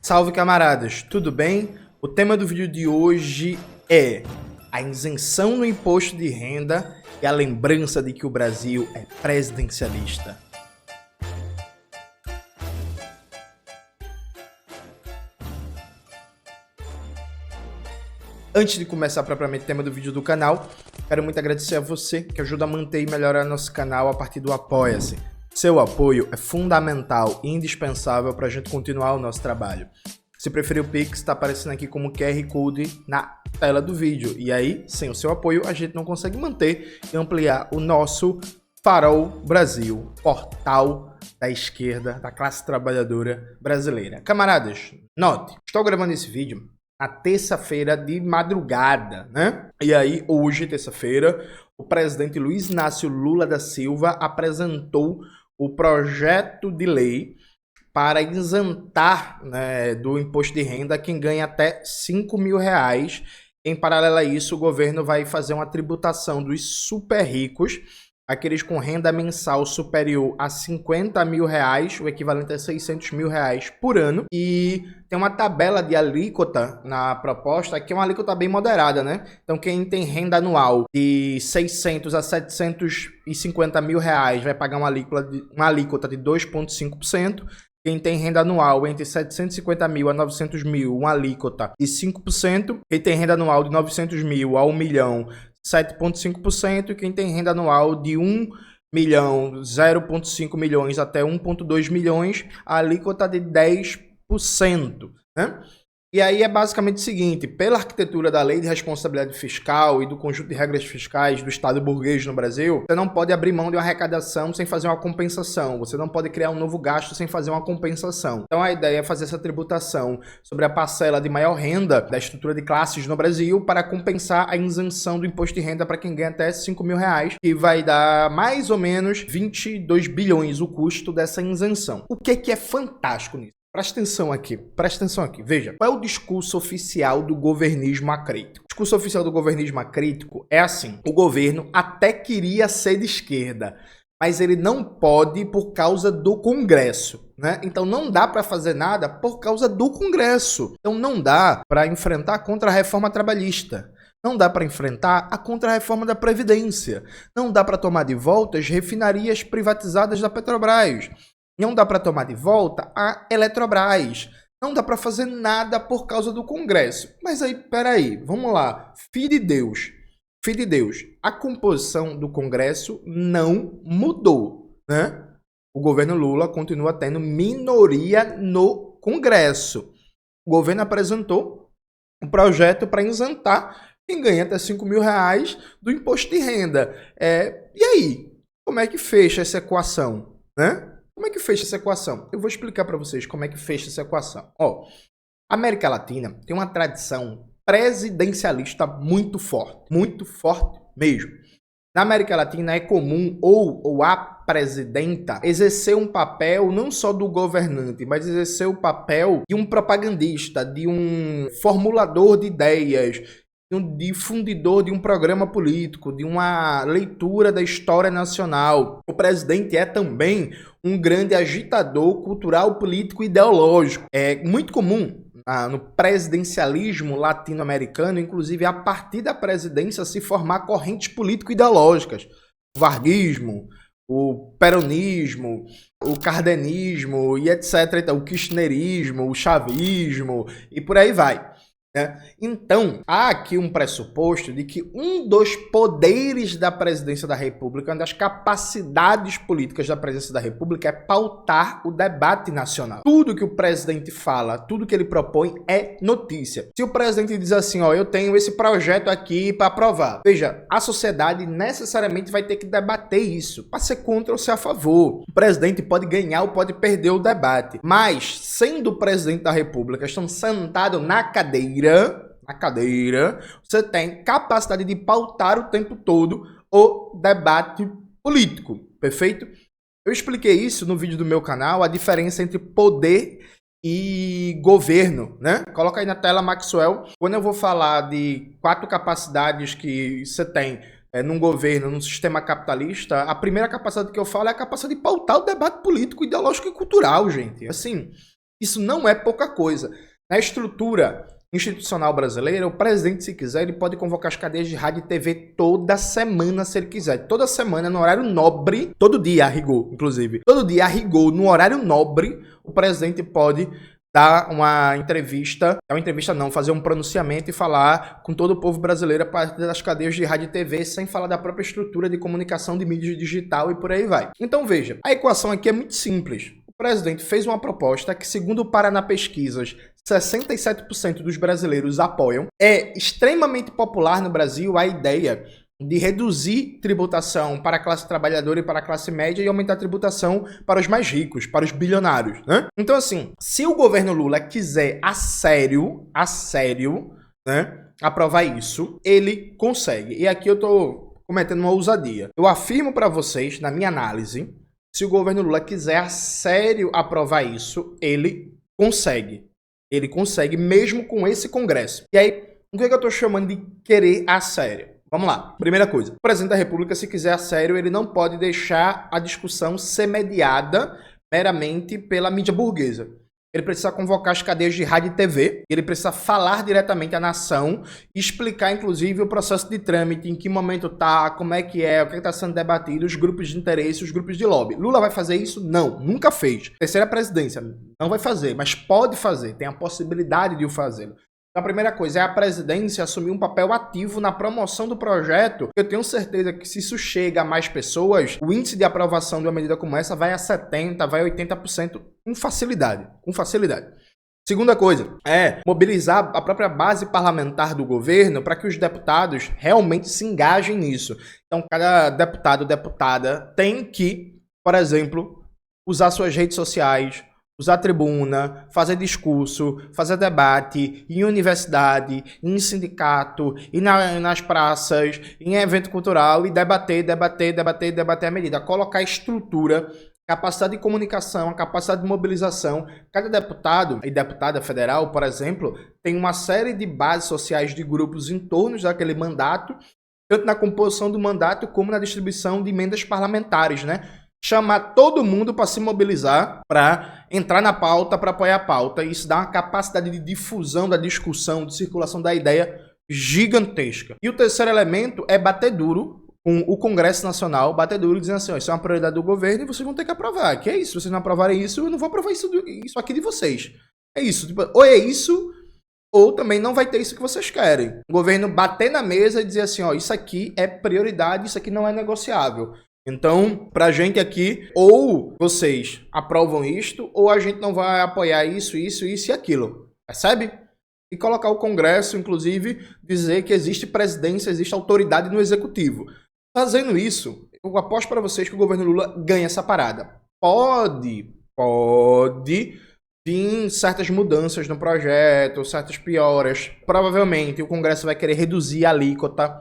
Salve camaradas, tudo bem? O tema do vídeo de hoje é a isenção no imposto de renda e a lembrança de que o Brasil é presidencialista. Antes de começar propriamente o tema do vídeo do canal, quero muito agradecer a você que ajuda a manter e melhorar nosso canal a partir do Apoia-se. Seu apoio é fundamental e indispensável para a gente continuar o nosso trabalho. Se preferir o Pix, está aparecendo aqui como QR Code na tela do vídeo. E aí, sem o seu apoio, a gente não consegue manter e ampliar o nosso Farol Brasil, portal da esquerda, da classe trabalhadora brasileira. Camaradas, note, estou gravando esse vídeo na terça-feira de madrugada, né? E aí, hoje, terça-feira, o presidente Luiz Inácio Lula da Silva apresentou o projeto de lei para isentar, né, do imposto de renda quem ganha até R$5.000. Em paralelo a isso, o governo vai fazer uma tributação dos super ricos, aqueles com renda mensal superior a R$50.000, o equivalente a R$600.000 por ano. E tem uma tabela de alíquota na proposta, que é uma alíquota bem moderada, né? Então quem tem renda anual de 600 a 750 mil reais vai pagar uma alíquota de 2,5%. Quem tem renda anual entre 750 mil a 900 mil, uma alíquota de 5%. Quem tem renda anual de 900 mil a 1 milhão, 7,5%. E quem tem renda anual de 1 milhão, 0,5 milhões até 1,2 milhões, a alíquota de 10%, né? E aí é basicamente o seguinte: pela arquitetura da Lei de Responsabilidade Fiscal e do conjunto de regras fiscais do Estado burguês no Brasil, você não pode abrir mão de uma arrecadação sem fazer uma compensação, você não pode criar um novo gasto sem fazer uma compensação. Então a ideia é fazer essa tributação sobre a parcela de maior renda da estrutura de classes no Brasil para compensar a isenção do imposto de renda para quem ganha até R$5.000, que vai dar mais ou menos 22 bilhões o custo dessa isenção. O que é fantástico nisso? Presta atenção aqui, veja, qual é o discurso oficial do governismo acrítico? O discurso oficial do governismo acrítico é assim: o governo até queria ser de esquerda, mas ele não pode por causa do Congresso, né? Então não dá para fazer nada por causa do Congresso. Então não dá para enfrentar a contra-reforma trabalhista. Não dá para enfrentar a contra-reforma da Previdência. Não dá para tomar de volta as refinarias privatizadas da Petrobras. Não dá para tomar de volta a Eletrobras. Não dá para fazer nada por causa do Congresso. Mas aí, peraí, vamos lá. Filho de Deus, a composição do Congresso não mudou, né? O governo Lula continua tendo minoria no Congresso. O governo apresentou um projeto para isentar quem ganha até R$5.000 do imposto de renda. E aí? Como é que fecha essa equação, né? Como é que fecha essa equação? Eu vou explicar para vocês como é que fecha essa equação. Ó, a América Latina tem uma tradição presidencialista muito forte mesmo. Na América Latina é comum ou a presidenta exercer um papel não só do governante, mas exercer o papel de um propagandista, de um formulador de ideias, de um difundidor de um programa político, de uma leitura da história nacional. O presidente é também um grande agitador cultural, político e ideológico. É muito comum no presidencialismo latino-americano, inclusive a partir da presidência, se formar correntes político-ideológicas. O varguismo, o peronismo, o cardenismo e etc. O kirchnerismo, o chavismo e por aí vai. Então, há aqui um pressuposto de que um dos poderes da presidência da República, uma das capacidades políticas da presidência da República é pautar o debate nacional. Tudo que o presidente fala, tudo que ele propõe é notícia. Se o presidente diz assim, ó, eu tenho esse projeto aqui para aprovar, veja, a sociedade necessariamente vai ter que debater isso, para ser contra ou ser a favor. O presidente pode ganhar ou pode perder o debate, mas sendo o presidente da República, estando sentado na cadeira, você tem capacidade de pautar o tempo todo o debate político, perfeito? Eu expliquei isso no vídeo do meu canal, a diferença entre poder e governo, né? Coloca aí na tela, Maxwell. Quando eu vou falar de 4 capacidades que você tem num governo, num sistema capitalista, a primeira capacidade que eu falo é a capacidade de pautar o debate político, ideológico e cultural, gente. Assim, Isso não é pouca coisa. Na estrutura institucional brasileira, o presidente, se quiser, ele pode convocar as cadeias de rádio e TV toda semana, se ele quiser. Toda semana, no horário nobre, todo dia, a rigor, inclusive. Todo dia, a rigor, no horário nobre, o presidente pode dar uma entrevista, fazer um pronunciamento e falar com todo o povo brasileiro a partir das cadeias de rádio e TV, sem falar da própria estrutura de comunicação de mídia digital e por aí vai. Então veja, a equação aqui é muito simples. O presidente fez uma proposta que, segundo o Paraná Pesquisas, 67% dos brasileiros apoiam. É extremamente popular no Brasil a ideia de reduzir tributação para a classe trabalhadora e para a classe média e aumentar a tributação para os mais ricos, para os bilionários, né? Então, assim, se o governo Lula quiser a sério, né, aprovar isso, ele consegue. E aqui eu tô cometendo uma ousadia. Eu afirmo para vocês, na minha análise, se o governo Lula quiser a sério aprovar isso, ele consegue. Ele consegue mesmo com esse Congresso. E aí, o que eu tô chamando de querer a sério? Vamos lá. Primeira coisa. O presidente da República, se quiser a sério, ele não pode deixar a discussão ser mediada meramente pela mídia burguesa. Ele precisa convocar as cadeias de rádio e TV, ele precisa falar diretamente à nação e explicar, inclusive, o processo de trâmite, em que momento tá, como é, o que está sendo debatido, os grupos de interesse, os grupos de lobby. Lula vai fazer isso? Não, nunca fez. Terceira presidência, não vai fazer, mas pode fazer, tem a possibilidade de o fazer. A primeira coisa é a presidência assumir um papel ativo na promoção do projeto. Eu tenho certeza que se isso chega a mais pessoas, o índice de aprovação de uma medida como essa vai a 70%, vai a 80% com facilidade. Segunda coisa é mobilizar a própria base parlamentar do governo para que os deputados realmente se engajem nisso. Então, cada deputado ou deputada tem que, por exemplo, usar suas redes sociais, usar tribuna, fazer discurso, fazer debate em universidade, em sindicato, e nas praças, em evento cultural e debater a medida. Colocar estrutura, capacidade de comunicação, capacidade de mobilização. Cada deputado e deputada federal, por exemplo, tem uma série de bases sociais de grupos em torno daquele mandato, tanto na composição do mandato como na distribuição de emendas parlamentares, né? Chamar todo mundo para se mobilizar, para entrar na pauta, para apoiar a pauta. Isso dá uma capacidade de difusão da discussão, de circulação da ideia gigantesca. E o terceiro elemento é bater duro com o Congresso Nacional, bater duro dizendo assim, ó, isso é uma prioridade do governo e vocês vão ter que aprovar. Que é isso, se vocês não aprovarem isso, eu não vou aprovar isso aqui de vocês. É isso, tipo, ou é isso, ou também não vai ter isso que vocês querem. O governo bater na mesa e dizer assim, ó, isso aqui é prioridade, isso aqui não é negociável. Então, pra gente aqui, ou vocês aprovam isto, ou a gente não vai apoiar isso e aquilo. Percebe? E colocar o Congresso, inclusive, dizer que existe presidência, existe autoridade no executivo. Fazendo isso, eu aposto para vocês que o governo Lula ganha essa parada. Pode vir certas mudanças no projeto, certas pioras. Provavelmente o Congresso vai querer reduzir a alíquota,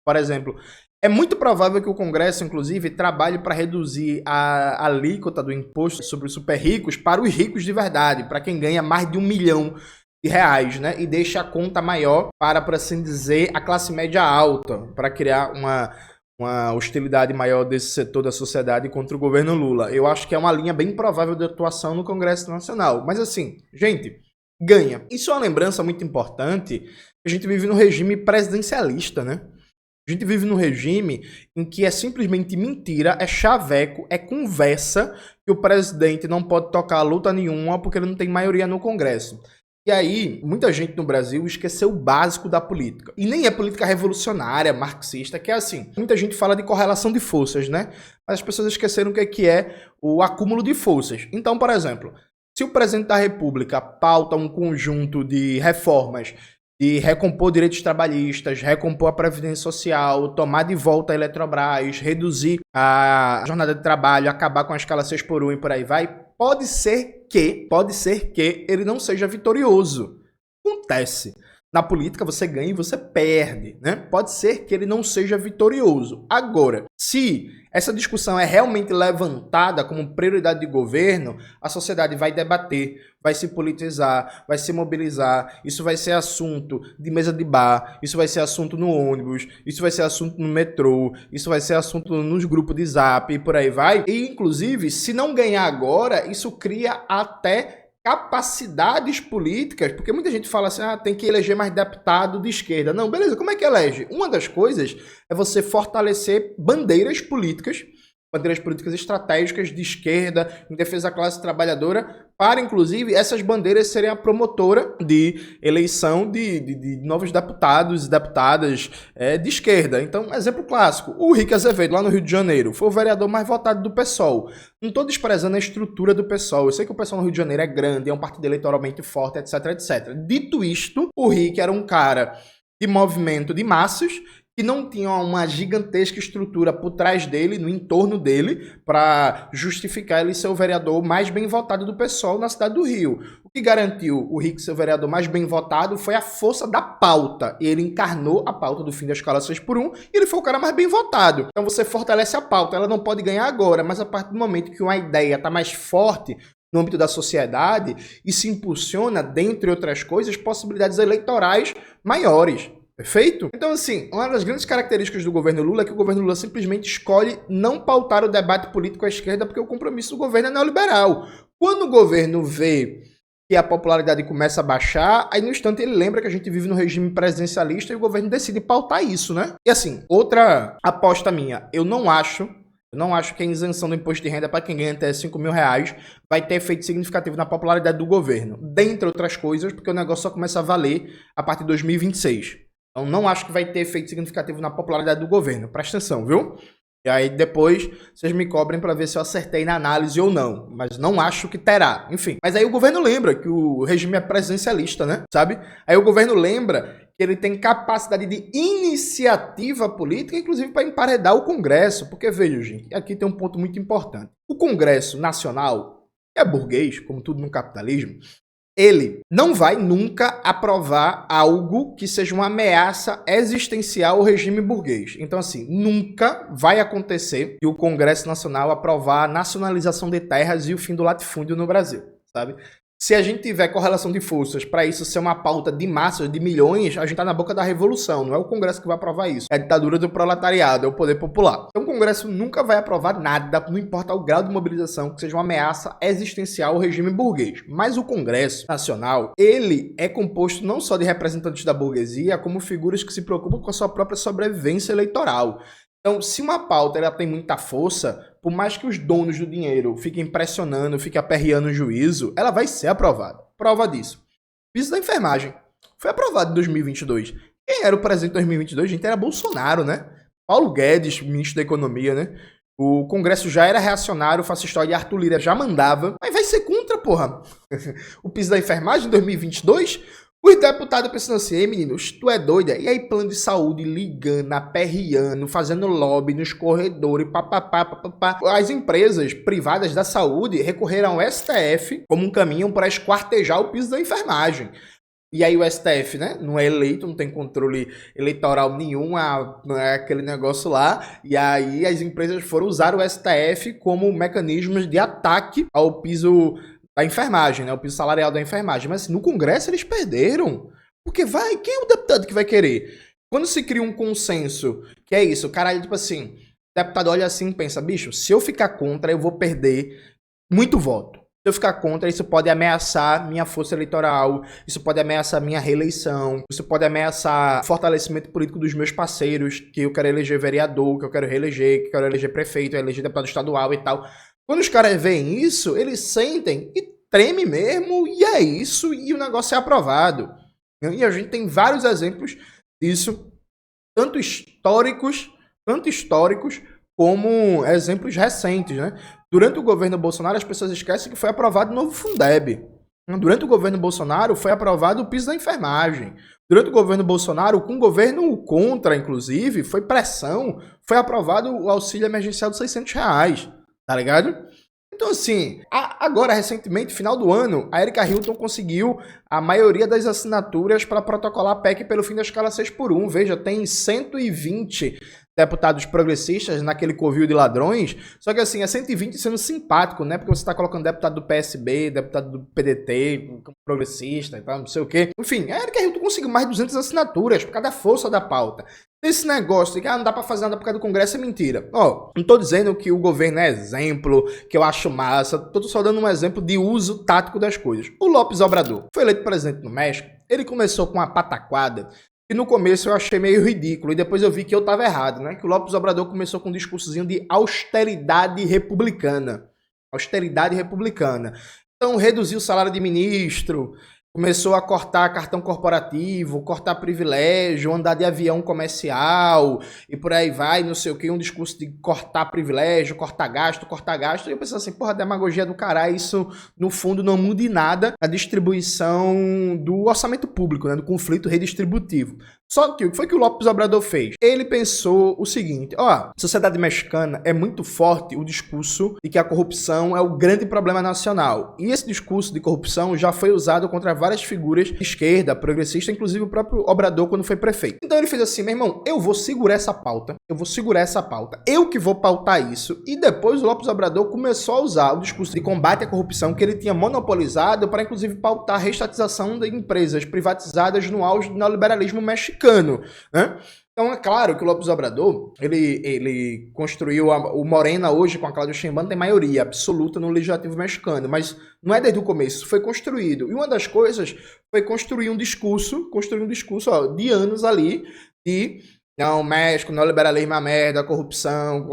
por exemplo. É muito provável que o Congresso, inclusive, trabalhe para reduzir a alíquota do imposto sobre os super ricos para os ricos de verdade, para quem ganha mais de R$1 milhão, né? E deixa a conta maior para, por assim dizer, a classe média alta, para criar uma hostilidade maior desse setor da sociedade contra o governo Lula. Eu acho que é uma linha bem provável de atuação no Congresso Nacional. Mas assim, gente, ganha. Isso é uma lembrança muito importante. A gente vive no regime presidencialista, né? A gente vive num regime em que é simplesmente mentira, é chaveco, é conversa que o presidente não pode tocar luta nenhuma porque ele não tem maioria no Congresso. E aí, muita gente no Brasil esqueceu o básico da política. E nem é política revolucionária, marxista, que é assim. Muita gente fala de correlação de forças, né? Mas as pessoas esqueceram o que é o acúmulo de forças. Então, por exemplo, se o presidente da República pauta um conjunto de reformas de recompor direitos trabalhistas, recompor a Previdência Social, tomar de volta a Eletrobras, reduzir a jornada de trabalho, acabar com a escala 6x1 e por aí vai, pode ser que ele não seja vitorioso. Acontece. Na política você ganha e você perde, né? Pode ser que ele não seja vitorioso. Agora, se essa discussão é realmente levantada como prioridade de governo, a sociedade vai debater, vai se politizar, vai se mobilizar, isso vai ser assunto de mesa de bar, isso vai ser assunto no ônibus, isso vai ser assunto no metrô, isso vai ser assunto nos grupos de zap e por aí vai. E, inclusive, se não ganhar agora, isso cria até capacidades políticas, porque muita gente fala assim, tem que eleger mais deputado de esquerda. Não, beleza, como é que elege? Uma das coisas é você fortalecer bandeiras políticas estratégicas de esquerda, em defesa da classe trabalhadora, para, inclusive, essas bandeiras serem a promotora de eleição de novos deputados e deputadas de esquerda. Então, exemplo clássico, o Rick Azevedo, lá no Rio de Janeiro, foi o vereador mais votado do PSOL. Não estou desprezando a estrutura do PSOL. Eu sei que o PSOL no Rio de Janeiro é grande, é um partido eleitoralmente forte, etc, etc. Dito isto, o Rick era um cara de movimento de massas, que não tinha uma gigantesca estrutura por trás dele, no entorno dele, para justificar ele ser o vereador mais bem votado do PSOL na cidade do Rio. O que garantiu o Rick ser o vereador mais bem votado foi a força da pauta. Ele encarnou a pauta do fim da escala 6x1 e ele foi o cara mais bem votado. Então você fortalece a pauta, ela não pode ganhar agora, mas a partir do momento que uma ideia está mais forte no âmbito da sociedade e se impulsiona, dentre outras coisas, possibilidades eleitorais maiores. Perfeito? Então, assim, uma das grandes características do governo Lula é que o governo Lula simplesmente escolhe não pautar o debate político à esquerda porque o compromisso do governo é neoliberal. Quando o governo vê que a popularidade começa a baixar, aí no instante ele lembra que a gente vive no regime presidencialista e o governo decide pautar isso, né? E assim, outra aposta minha, eu não acho que a isenção do imposto de renda para quem ganha até 5 mil reais vai ter efeito significativo na popularidade do governo. Dentre outras coisas, porque o negócio só começa a valer a partir de 2026. Então, não acho que vai ter efeito significativo na popularidade do governo. Presta atenção, viu? E aí, depois, vocês me cobrem para ver se eu acertei na análise ou não. Mas não acho que terá. Enfim. Mas aí o governo lembra que o regime é presidencialista, né? Sabe? Aí o governo lembra que ele tem capacidade de iniciativa política, inclusive para emparedar o Congresso. Porque, veja, gente, aqui tem um ponto muito importante. O Congresso Nacional, que é burguês, como tudo no capitalismo, ele não vai nunca aprovar algo que seja uma ameaça existencial ao regime burguês. Então, assim, nunca vai acontecer que o Congresso Nacional aprovar a nacionalização de terras e o fim do latifúndio no Brasil, sabe? Se a gente tiver correlação de forças para isso ser uma pauta de massas, de milhões, a gente tá na boca da revolução. Não é o Congresso que vai aprovar isso. É a ditadura do proletariado, é o poder popular. Então o Congresso nunca vai aprovar nada, não importa o grau de mobilização, que seja uma ameaça existencial ao regime burguês. Mas o Congresso Nacional, ele é composto não só de representantes da burguesia, como figuras que se preocupam com a sua própria sobrevivência eleitoral. Então, se uma pauta ela tem muita força, por mais que os donos do dinheiro fiquem pressionando, fiquem aperreando o juízo, ela vai ser aprovada. Prova disso. Piso da enfermagem. Foi aprovado em 2022. Quem era o presidente de 2022, gente? Era Bolsonaro, né? Paulo Guedes, ministro da Economia, né? O Congresso já era reacionário, o fascistóide Arthur Lira já mandava. Mas vai ser contra, porra. O piso da enfermagem em 2022... Os deputados pensando assim, ei meninos, tu é doida? E aí plano de saúde ligando, aperreando, fazendo lobby nos corredores, papapá. As empresas privadas da saúde recorreram ao STF como um caminho para esquartejar o piso da enfermagem. E aí o STF, né, não é eleito, não tem controle eleitoral nenhum, não é aquele negócio lá. E aí as empresas foram usar o STF como mecanismos de ataque ao piso da enfermagem, né? O piso salarial da enfermagem. Mas assim, no Congresso eles perderam. Porque quem é o deputado que vai querer? Quando se cria um consenso, que é isso, o cara, tipo assim, o deputado olha assim e pensa, bicho, se eu ficar contra, eu vou perder muito voto. Se eu ficar contra, isso pode ameaçar minha força eleitoral, isso pode ameaçar minha reeleição, isso pode ameaçar o fortalecimento político dos meus parceiros, que eu quero eleger vereador, que eu quero reeleger, que eu quero eleger prefeito, eleger deputado estadual e tal. Quando os caras veem isso, eles sentem e tremem mesmo, e é isso, e o negócio é aprovado. E a gente tem vários exemplos disso, tanto históricos como exemplos recentes, né? Durante o governo Bolsonaro, as pessoas esquecem que foi aprovado o novo Fundeb. Durante o governo Bolsonaro, foi aprovado o piso da enfermagem. Durante o governo Bolsonaro, com o governo contra, inclusive, foi pressão, foi aprovado o auxílio emergencial de R$600. Tá ligado? Então, assim, agora, recentemente, final do ano, a Erika Hilton conseguiu a maioria das assinaturas para protocolar a PEC pelo fim da escala 6x1. Veja, tem 120 deputados progressistas naquele covil de ladrões, só que assim, é 120 sendo simpático, né? Porque você tá colocando deputado do PSB, deputado do PDT, como progressista e tal, não sei o quê. Enfim, a Erika Hilton conseguiu mais de 200 assinaturas por causa da força da pauta. Esse negócio de que não dá pra fazer nada por causa do Congresso é mentira. Ó, não tô dizendo que o governo é exemplo, que eu acho massa, tô só dando um exemplo de uso tático das coisas. O López Obrador foi eleito presidente no México, ele começou com uma pataquada e no começo eu achei meio ridículo, e depois eu vi que eu tava errado, né? Que o López Obrador começou com um discursozinho de austeridade republicana. Austeridade republicana. Então reduziu o salário de ministro, começou a cortar cartão corporativo, cortar privilégio, andar de avião comercial e por aí vai, não sei o que, um discurso de cortar privilégio, cortar gasto. E eu pensei assim, porra, demagogia do caralho, isso no fundo não muda em nada a distribuição do orçamento público, né, do conflito redistributivo. Só que o que foi que o López Obrador fez? Ele pensou o seguinte, ó, a sociedade mexicana é muito forte o discurso de que a corrupção é o grande problema nacional. E esse discurso de corrupção já foi usado contra várias figuras de esquerda, progressista, inclusive o próprio Obrador quando foi prefeito. Então ele fez assim, meu irmão, eu vou segurar essa pauta, eu que vou pautar isso. E depois o López Obrador começou a usar o discurso de combate à corrupção que ele tinha monopolizado para inclusive pautar a reestatização de empresas privatizadas no auge do neoliberalismo mexicano. Né? Então é claro que o López Obrador, ele construiu o Morena hoje com a Claudia Sheinbaum tem maioria absoluta no legislativo mexicano, mas não é desde o começo, foi construído. E uma das coisas foi construir um discurso ó, de anos ali de não, México, neoliberalismo é a merda, corrupção,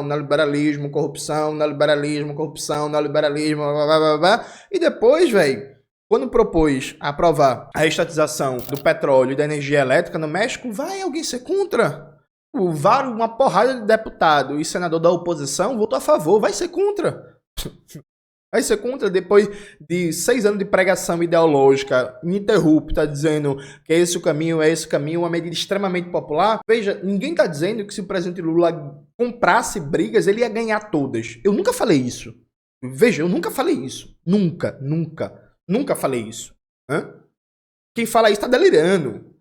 neoliberalismo, blá, blá, blá, blá. E depois, velho, quando propôs aprovar a estatização do petróleo e da energia elétrica no México, vai alguém ser contra? Uma porrada de deputado e senador da oposição votou a favor, vai ser contra. Vai ser contra depois de 6 anos de pregação ideológica ininterrupta, dizendo que é esse o caminho, uma medida extremamente popular. Veja, ninguém está dizendo que se o presidente Lula comprasse brigas, ele ia ganhar todas. Eu nunca falei isso. Veja, eu nunca falei isso. Nunca falei isso. Quem fala isso está delirando.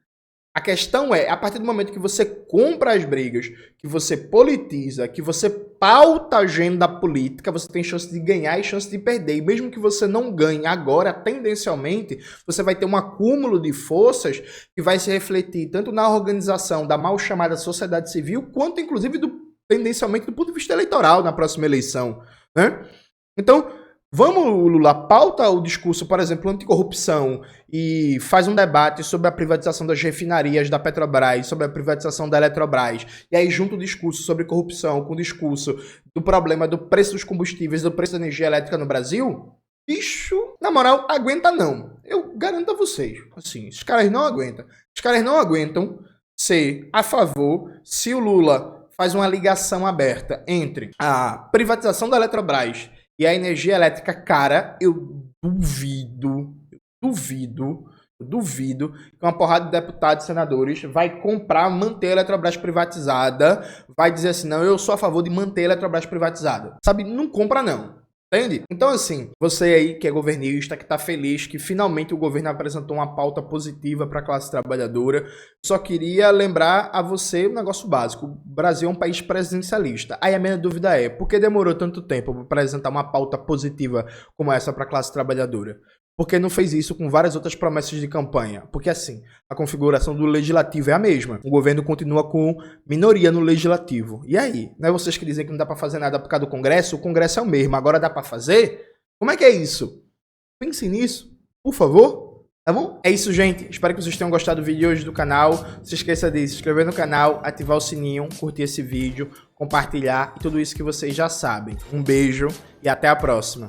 A questão é, a partir do momento que você compra as brigas, que você politiza, que você pauta a agenda política, você tem chance de ganhar e chance de perder. E mesmo que você não ganhe agora, tendencialmente, você vai ter um acúmulo de forças que vai se refletir tanto na organização da mal chamada sociedade civil, quanto inclusive tendencialmente do ponto de vista eleitoral na próxima eleição. Né? Então, vamos, Lula, pauta o discurso, por exemplo, anticorrupção e faz um debate sobre a privatização das refinarias da Petrobras, sobre a privatização da Eletrobras, e aí junta o discurso sobre corrupção com o discurso do problema do preço dos combustíveis, do preço da energia elétrica no Brasil, bicho, na moral, aguenta não. Eu garanto a vocês, assim, os caras não aguentam. Os caras não aguentam ser a favor se o Lula faz uma ligação aberta entre a privatização da Eletrobras e a energia elétrica cara. Eu duvido que uma porrada de deputados e senadores vai comprar, manter a Eletrobras privatizada, vai dizer assim, não, eu sou a favor de manter a Eletrobras privatizada. Sabe, não compra não. Entende? Então, assim, você aí que é governista, que tá feliz que finalmente o governo apresentou uma pauta positiva para a classe trabalhadora, só queria lembrar a você um negócio básico. O Brasil é um país presidencialista. Aí a minha dúvida é, por que demorou tanto tempo para apresentar uma pauta positiva como essa para a classe trabalhadora? Por que não fez isso com várias outras promessas de campanha? Porque assim, a configuração do legislativo é a mesma. O governo continua com minoria no legislativo. E aí? Não é vocês que dizem que não dá para fazer nada por causa do Congresso? O Congresso é o mesmo. Agora dá para fazer? Como é que é isso? Pense nisso, por favor. Tá bom? É isso, gente. Espero que vocês tenham gostado do vídeo de hoje do canal. Não se esqueça de se inscrever no canal, ativar o sininho, curtir esse vídeo, compartilhar e tudo isso que vocês já sabem. Um beijo e até a próxima.